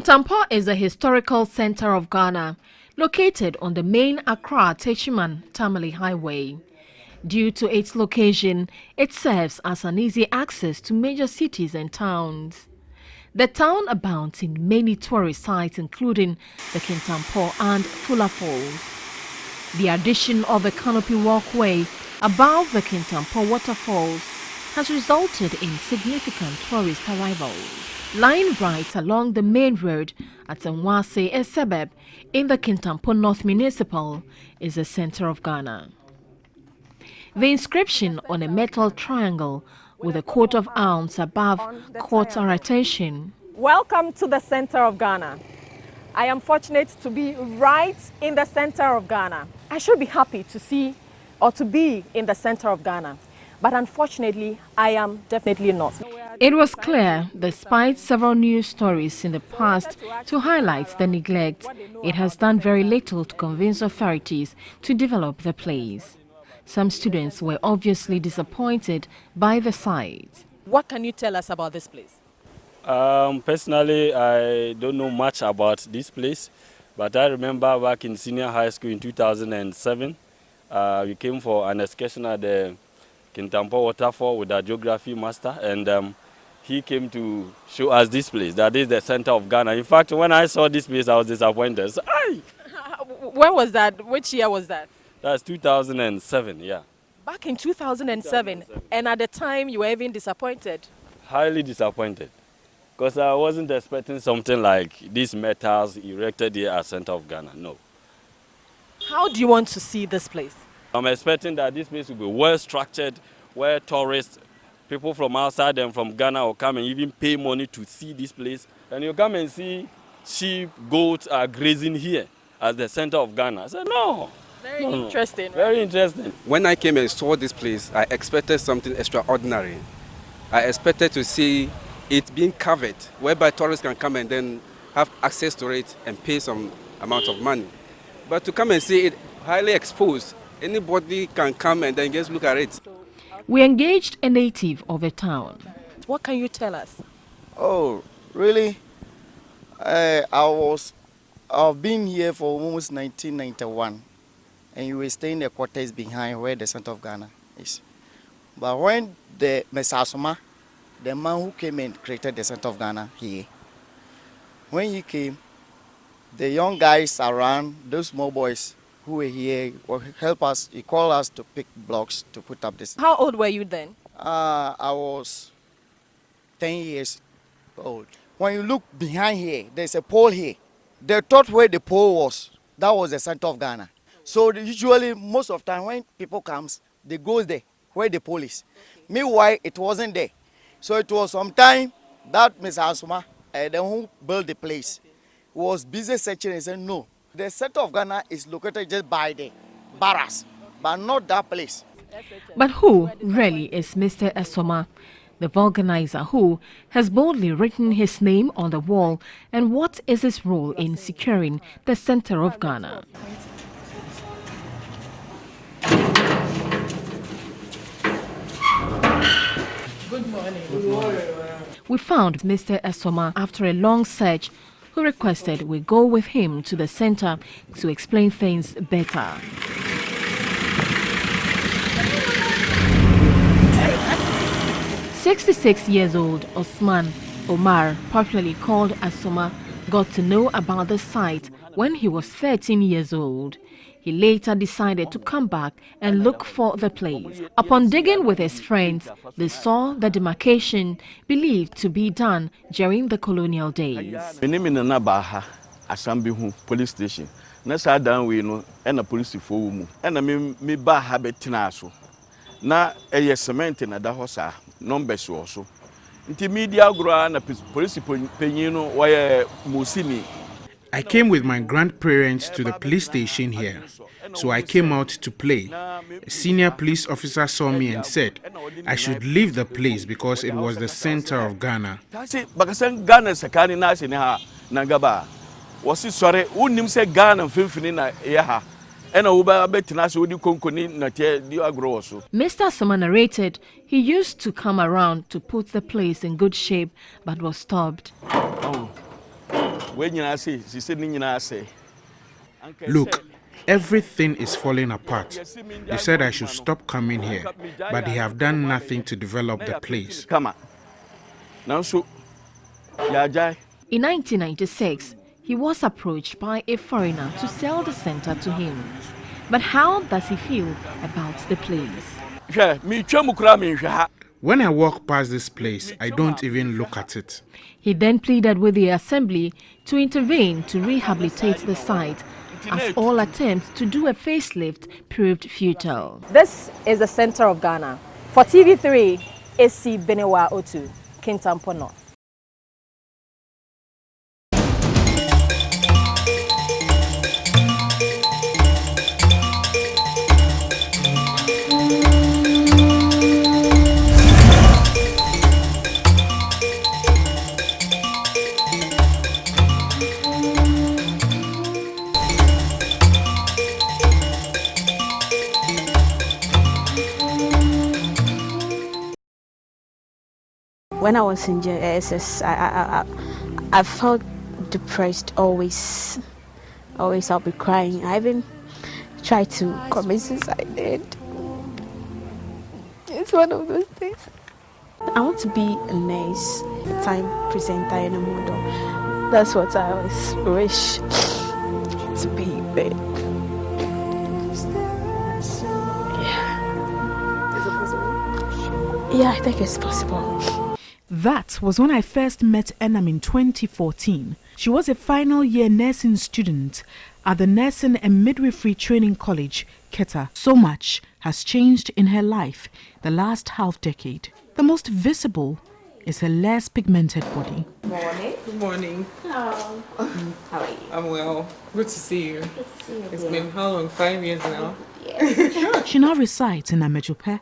Kintampo is a historical center of Ghana, located on the main Accra-Techiman-Tamale Highway. Due to its location, it serves as an easy access to major cities and towns. The town abounds in many tourist sites, including the Kintampo and Fula Falls. The addition of a canopy walkway above the Kintampo waterfalls has resulted in significant tourist arrivals. Lying right along the main road at Nwase, a suburb in the Kintampo North Municipal, is the center of Ghana. The inscription on a metal triangle with a coat of arms above caught our attention. Welcome to the center of Ghana. I am fortunate to be right in the center of Ghana. I should be happy to see or to be in the center of Ghana, but unfortunately, I am definitely not. It was clear, despite several news stories in the past to highlight the neglect, it has done very little to convince authorities to develop the place. Some students were obviously disappointed by the site. What can you tell us about this place? Personally, I don't know much about this place, but I remember back in senior high school in 2007, we came for an excursion at the Kintampo waterfall with our geography master, and he came to show us this place. That is the center of Ghana. In fact, when I saw this place, I was disappointed. So, where was that? Which year was that? That's 2007, yeah. Back in 2007, and at the time you were even disappointed? Highly disappointed, because I wasn't expecting something like these metals erected here at center of Ghana, no. How do you want to see this place? I'm expecting that this place will be well structured, where tourists, people from outside and from Ghana will come and even pay money to see this place. And you come and see sheep, goats are grazing here at the center of Ghana. I said, no. Very interesting. Right? Very interesting. When I came and saw this place, I expected something extraordinary. I expected to see it being covered, whereby tourists can come and then have access to it and pay some amount of money. But to come and see it highly exposed, anybody can come and then just look at it. We engaged a native of the town. What can you tell us? Oh, really? I've been here for almost 1991, and you were staying in the quarters behind where the center of Ghana is. But when the Mesasoma, the man who came and created the center of Ghana here, when he came, the young guys around, those small boys who were here, will help us. He called us to pick blocks to put up this. How old were you then? I was 10 years old. When you look behind here, there's a pole here. They thought where the pole was, that was the center of Ghana. So usually, most of the time when people comes, they go there, where the pole is. Meanwhile, it wasn't there. So it was sometime that Mr. Asuma, the one who built the place, was busy searching and said, no, the center of Ghana is located just by the barracks, but not that place. But who really is Mr. Asoma, the organizer who has boldly written his name on the wall, and what is his role in securing the center of Ghana? Good morning. We found Mr. Asoma after a long search, who requested we go with him to the center to explain things better. "66-year-old Osman Omar, popularly called Asoma, got to know about the site when he was 13 years old. He later decided to come back and look for the place. Upon digging with his friends, they saw the demarcation believed to be done during the colonial days. Police station. Nasa down we no and a police for mu. And I me ba habetina so. Na a cement in a dahosa, numbers also. Intermedia ground a police penino why Musini. I came with my grandparents to the police station here, so I came out to play. A senior police officer saw me and said I should leave the place because it was the center of Ghana. Ghana sakani nasi ha nagaba. Was sorry, unim se Ghana fifini na yaha. Mr. Asoma narrated he used to come around to put the place in good shape, but was stopped. Look, everything is falling apart. They said I should stop coming here, but they have done nothing to develop the place. In 1996, he was approached by a foreigner to sell the center to him. But how does he feel about the place? When I walk past this place, I don't even look at it. He then pleaded with the assembly to intervene to rehabilitate the site, as all attempts to do a facelift proved futile. This is the center of Ghana. For TV3, AC Benewa Otu, Kintampo North. When I was in JSS, I felt depressed always. Always I'll be crying. I even tried to commit suicide. It's one of those things. I want to be a nurse, a time presenter and a model. That's what I always wish to be, but yeah. Is it possible? Yeah, I think it's possible. That was when I first met Enam in 2014. She was a final year nursing student at the Nursing and Midwifery Training College, Keta. So much has changed in her life the last half decade. The most visible is her less pigmented body. Morning. Good morning. Hello. How are you? I'm well. Good to see you. Good to see you. It's been how long? 5 years now? Yes. She now resides in Amejope,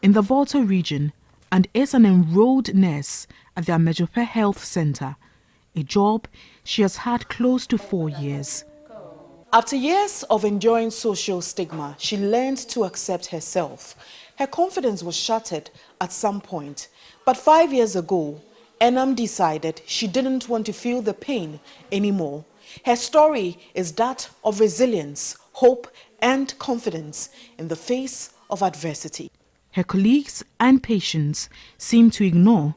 in the Volta region, and is an enrolled nurse at the Amejope Health Center, a job she has had close to 4 years. After years of enduring social stigma, she learned to accept herself. Her confidence was shattered at some point, but 5 years ago, Enam decided she didn't want to feel the pain anymore. Her story is that of resilience, hope, and confidence in the face of adversity. Her colleagues and patients seem to ignore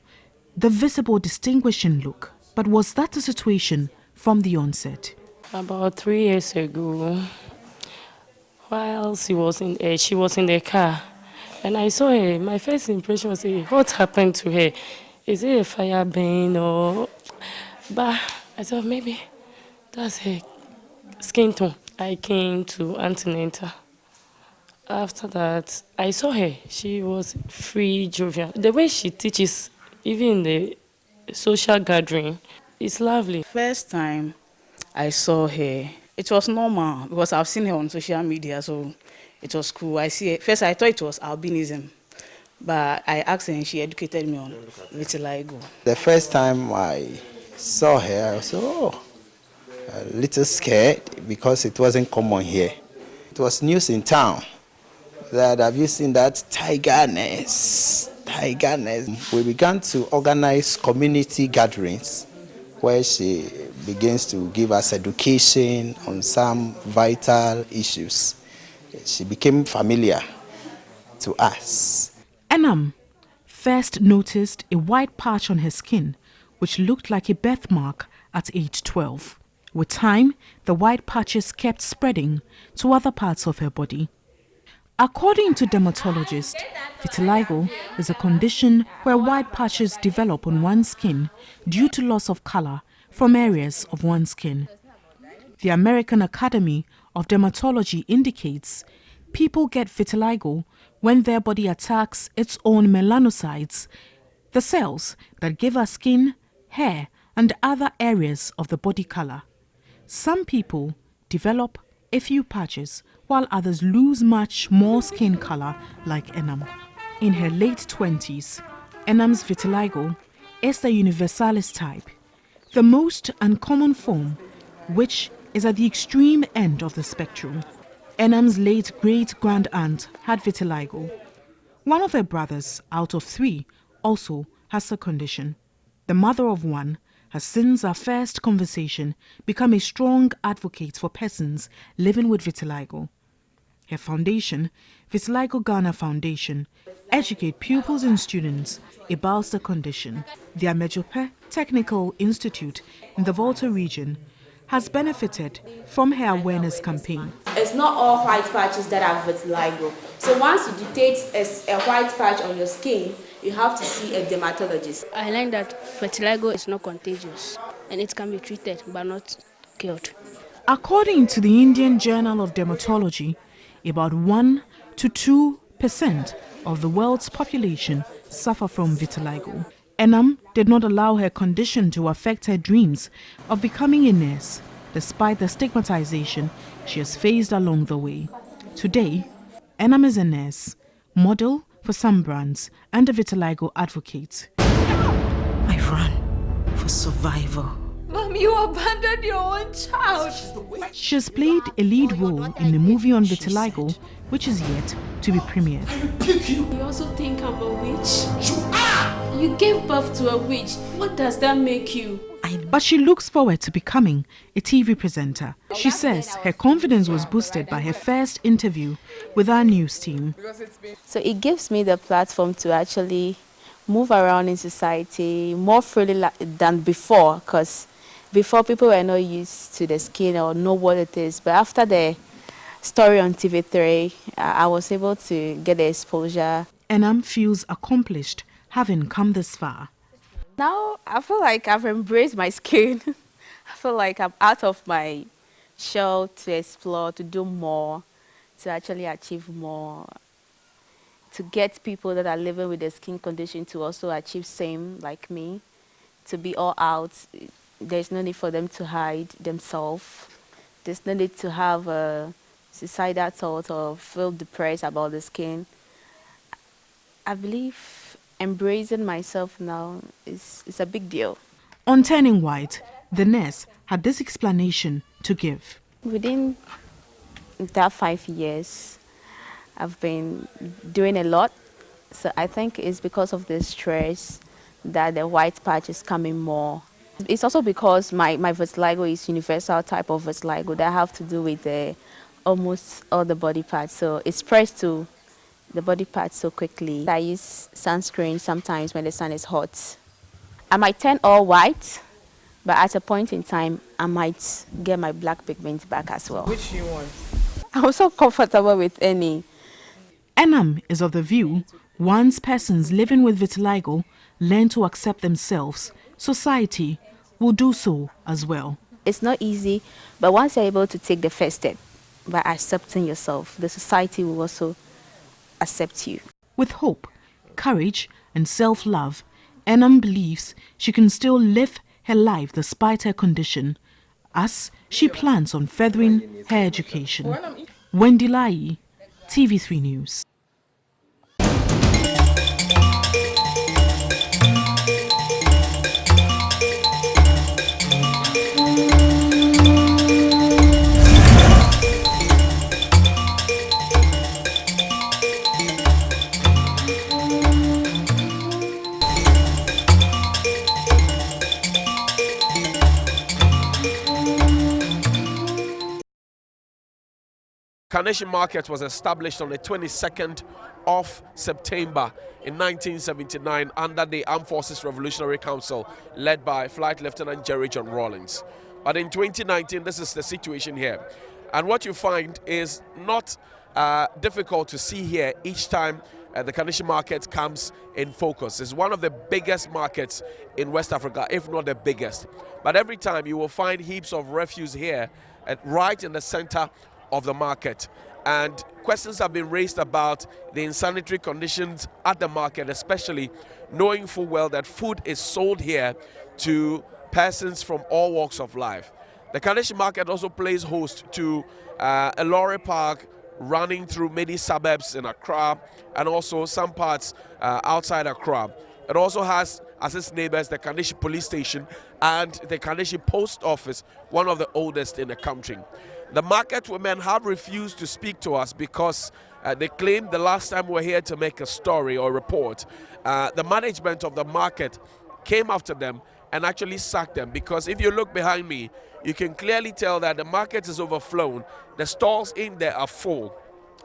the visible distinguishing look. But was that the situation from the onset? About 3 years ago, while she was in the car, and I saw her, my first impression was, hey, what happened to her? Is it a fire burn or... But I thought maybe that's her skin tone. I came to antenatal. After that, I saw her. She was free, jovial. The way she teaches, even in the social gathering, it's lovely. First time I saw her, it was normal because I've seen her on social media, so it was cool. I see her. First, I thought it was albinism, but I asked her and she educated me on vitiligo. The first time I saw her, I was a little scared because it wasn't common here. It was news in town. That have you seen that tigerness? We began to organize community gatherings where she begins to give us education on some vital issues. She became familiar to us. Enam first noticed a white patch on her skin, which looked like a birthmark at age 12. With time, the white patches kept spreading to other parts of her body. According to dermatologists, vitiligo is a condition where white patches develop on one's skin due to loss of color from areas of one's skin. The American Academy of Dermatology indicates people get vitiligo when their body attacks its own melanocytes, the cells that give us skin, hair, and other areas of the body color. Some people develop a few patches, while others lose much more skin color like Enam. In her late 20s, Enam's vitiligo is the universalis type, the most uncommon form, which is at the extreme end of the spectrum. Enam's late great-grand-aunt had vitiligo. One of her brothers out of 3 also has the condition. The mother of one has since our first conversation become a strong advocate for persons living with vitiligo. Her foundation, Vitiligo Ghana Foundation, educate pupils and students about the condition. The Amejope Technical Institute in the Volta region has benefited from her awareness campaign. It's not all white patches that are vitiligo. So once you detect a white patch on your skin, you have to see a dermatologist. I learned that vitiligo is not contagious and it can be treated but not cured. According to the Indian Journal of Dermatology, about 1 to 2% of the world's population suffer from vitiligo. Enam did not allow her condition to affect her dreams of becoming a nurse, despite the stigmatization she has faced along the way. Today, Enam is a nurse, model for some brands, and a vitiligo advocate. I ran for survival. Mom, you abandoned your own child. She has played a lead role in the movie on vitiligo, which is yet to be premiered. You also think I'm a witch? You are! You gave birth to a witch. What does that make you? But she looks forward to becoming a TV presenter. She says her confidence was boosted by her first interview with our news team. So it gives me the platform to actually move around in society more freely than before, because before people were not used to the skin or know what it is. But after the story on TV3, I was able to get the exposure. Enam feels accomplished having come this far. Now I feel like I've embraced my skin. I feel like I'm out of my shell to explore, to do more, to actually achieve more, to get people that are living with the skin condition to also achieve same like me, to be all out. There's no need for them to hide themselves. There's no need to have a suicidal thought or feel depressed about the skin. I believe embracing myself now is a big deal. On turning white, the nurse had this explanation to give. Within that 5 years, I've been doing a lot. So I think it's because of the stress that the white patch is coming more. It's also because my vitiligo is universal type of vitiligo that have to do with almost all the body parts. So it spreads to the body parts so quickly. I use sunscreen sometimes when the sun is hot. I might turn all white, but at a point in time, I might get my black pigment back as well. Which you want? I'm so comfortable with any. Enam is of the view, once persons living with vitiligo learn to accept themselves, society will do so as well. It's not easy, but once you're able to take the first step by accepting yourself, the society will also accept you. With hope, courage, and self-love, Enam believes she can still live her life despite her condition, as she plans on furthering her education. Wendy Lai, TV3 News. Carnation Market was established on the 22nd of September in 1979 under the Armed Forces Revolutionary Council led by Flight Lieutenant Jerry John Rawlings. But in 2019, this is the situation here. And what you find is not difficult to see here each time the Carnation Market comes in focus. It's one of the biggest markets in West Africa, if not the biggest. But every time you will find heaps of refuse here, right in the center of the market, and questions have been raised about the insanitary conditions at the market, especially knowing full well that food is sold here to persons from all walks of life. The Carnation Market also plays host to a lorry park running through many suburbs in Accra and also some parts outside Accra. It also has as its neighbors the Carnation Police Station and the Carnation Post Office, one of the oldest in the country. The market women have refused to speak to us because they claimed the last time we were here to make a story or report, the management of the market came after them and actually sack them, because if you look behind me, you can clearly tell that the market is overflown. The stalls in there are full.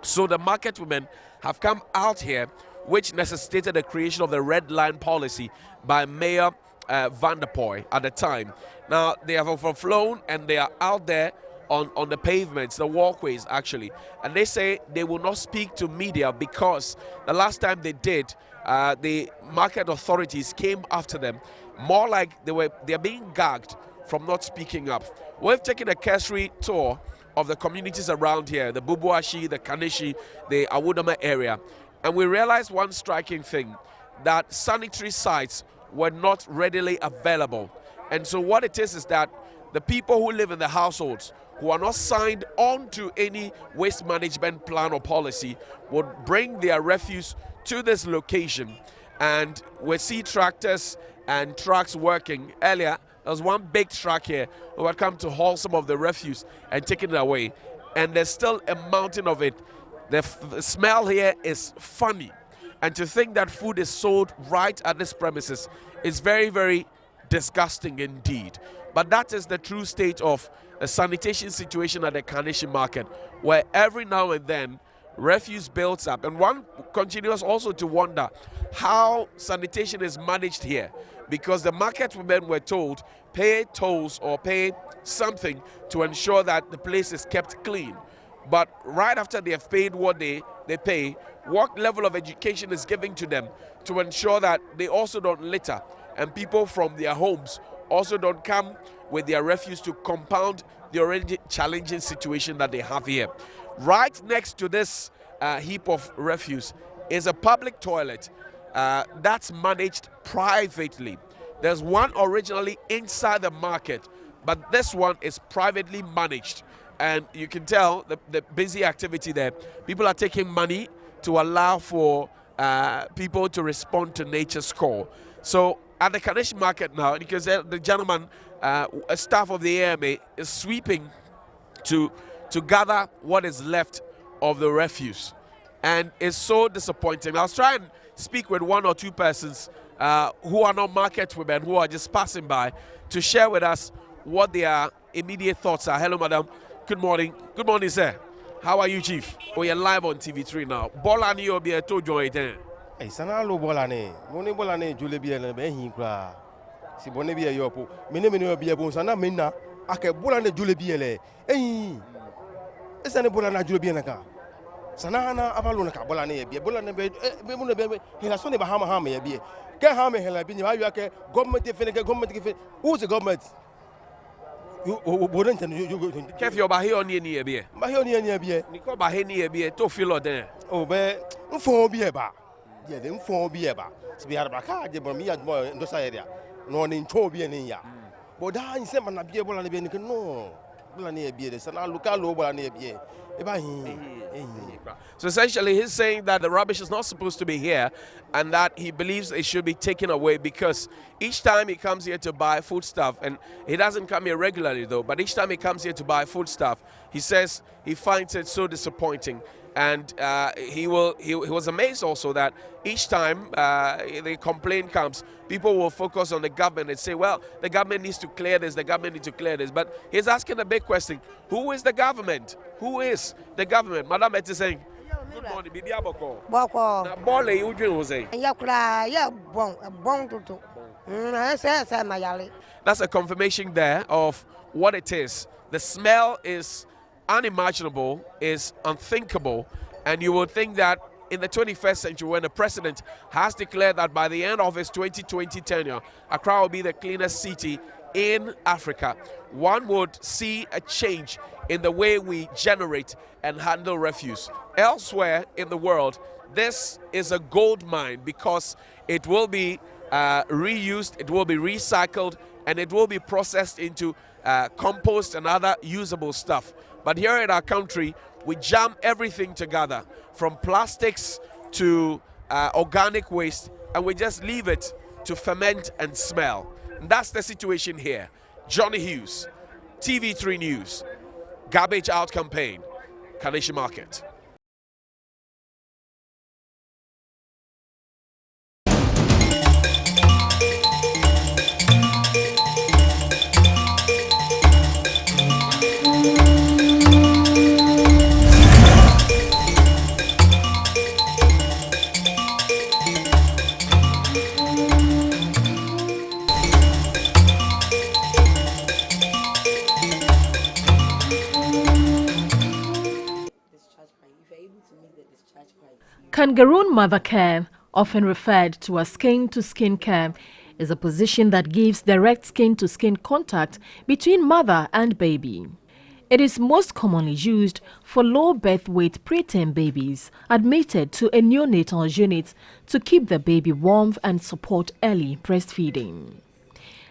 So the market women have come out here, which necessitated the creation of the red line policy by Mayor Van der Poy at the time. Now they have overflown and they are out there on the pavements, the walkways actually, and they say they will not speak to media because the last time they did, the market authorities came after them, more like they're being gagged from not speaking up. We've taken a cursory tour of the communities around here, the Bubuashi, the Kanishi, the Awudama area, and we realized one striking thing, that sanitary sites were not readily available. And so what it is that the people who live in the households who are not signed on to any waste management plan or policy would bring their refuse to this location, and we see tractors and trucks working. Earlier there was one big truck here who had come to haul some of the refuse and taken it away, and there's still a mountain of it. The smell here is funny, and to think that food is sold right at this premises is very, very disgusting indeed. But that is the true state of the sanitation situation at the Kanishi market, where every now and then refuse builds up, and one continues also to wonder how sanitation is managed here, because the market women were told pay tolls or pay something to ensure that the place is kept clean. But right after they have paid what they pay, what level of education is given to them to ensure that they also don't litter, and people from their homes also don't come with their refuse to compound the already challenging situation that they have here. Right next to this heap of refuse is a public toilet that's managed privately. There's one originally inside the market, but this one is privately managed. And you can tell the busy activity there. People are taking money to allow for people to respond to nature's call. So at the Kanesh market now, because the gentleman, a staff of the AMA, is sweeping to gather what is left of the refuse. And it's so disappointing. I was trying to speak with one or two persons who are not market women, who are just passing by, to share with us what their immediate thoughts are. Hello, madam. Good morning. Good morning, sir. How are you, Chief? We are live on TV3 now. Bolani obi to join it. Hey, sana lo bolane. Moni bolane jule bi ele be hin kra. Si bone bi e yopo. Mene obi e bon sana menna. Ake bolane jule bi ele. Eh. Esa ne bolana jule bi ele ka. Sana na abalo na ka bolane e bi. Bolane be mo be hela so ne ba hama hama e bi. Ke hama hela bi ni ba yo ke government e fene ke government ke fe. Who's the government? You wouldn't Kev your bahe on ye be. Bahe on ye be. Niko bahe ni be to feel then. Oh be mfo bi e ba. Yeah, the mfo bi e ba. Si bi araba ka je bo mi ya mo ndo sa area. No ni ncho bi ni ya. But da in se man na bi e bola ni be ni no. Bola ni e bi de sana local lo bola ni e bi. E ba hin. So essentially he's saying that the rubbish is not supposed to be here, and that he believes it should be taken away, because each time he comes here to buy foodstuff, and he doesn't come here regularly though, but each time he comes here to buy foodstuff, he says he finds it so disappointing. And he was amazed also that each time the complaint comes, people will focus on the government and say, well, the government needs to clear this, the government needs to clear this. But he's asking a big question. Who is the government? Who is the government? Madam Eti saying, good morning, Bibi Aboko. Boko. Na bole you dream say. Ya kura ya bon tutu. That's a confirmation there of what it is. The smell is unimaginable, is unthinkable, and you would think that in the 21st century, when the president has declared that by the end of his 2020 tenure, Accra will be the cleanest city in Africa, one would see a change in the way we generate and handle refuse. Elsewhere in the world, this is a gold mine, because it will be reused, it will be recycled, and it will be processed into compost and other usable stuff. But here in our country, we jam everything together, from plastics to organic waste, and we just leave it to ferment and smell. And that's the situation here. Johnny Hughes, TV3 News, Garbage Out Campaign, Kaneshi Market. Kangaroo mother care, often referred to as skin-to-skin care, is a position that gives direct skin-to-skin contact between mother and baby. It is most commonly used for low birth weight preterm babies admitted to a neonatal unit to keep the baby warm and support early breastfeeding.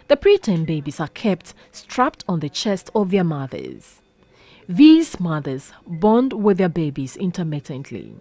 The preterm babies are kept strapped on the chest of their mothers. These mothers bond with their babies intermittently.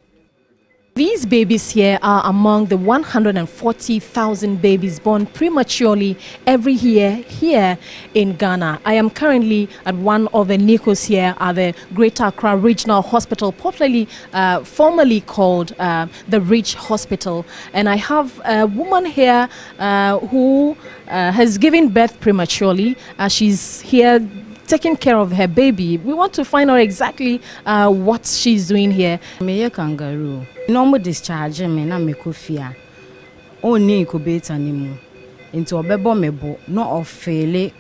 These babies here are among the 140,000 babies born prematurely every year here in Ghana. I am currently at one of the NICUs here at the Greater Accra Regional Hospital, formerly called the Ridge Hospital. And I have a woman here who has given birth prematurely. She's here taking care of her baby. We want to find out exactly what she's doing here. Me a kangaroo. Normal discharge me na me kofia. Oni incubator ni mu. Into obebo mebo no ofele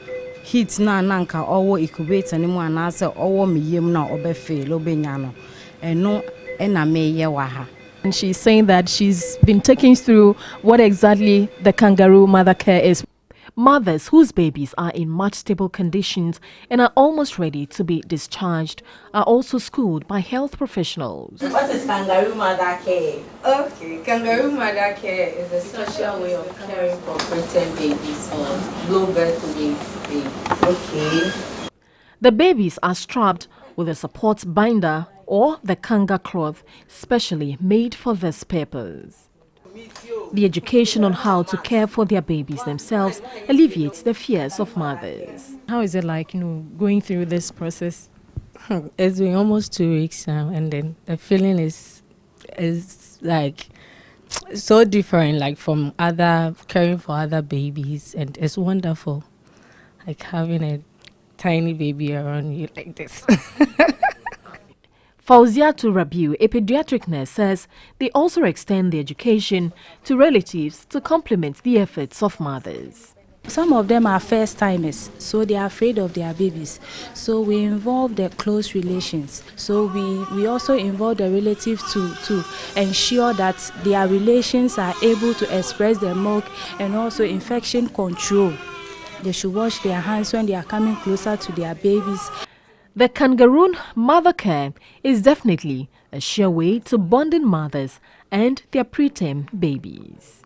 heat na nanka owo incubator ni mu anase owo miyem na obefele obenya no. Eno ena me ye wa ha. And she's saying that she's been taking through what exactly the kangaroo mother care is. Mothers whose babies are in much stable conditions and are almost ready to be discharged are also schooled by health professionals. What is kangaroo mother care? Okay, kangaroo mother care is a special way of caring for preterm babies or low birth weight babies. Okay. The babies are strapped with a support binder or the kanga cloth, specially made for this purpose. The education on how to care for their babies themselves alleviates the fears of mothers. How is it like, going through this process? It's been almost 2 weeks now, and then the feeling is like so different, like from caring for other babies, and it's wonderful, like having a tiny baby around you like this. Fauziatu Rabiu, a pediatric nurse, says they also extend the education to relatives to complement the efforts of mothers. Some of them are first timers, so they are afraid of their babies. So we involve their close relations. So we also involve the relatives to ensure that their relations are able to express their milk, and also infection control. They should wash their hands when they are coming closer to their babies. The kangaroo mother care is definitely a sure way to bonding mothers and their preterm babies.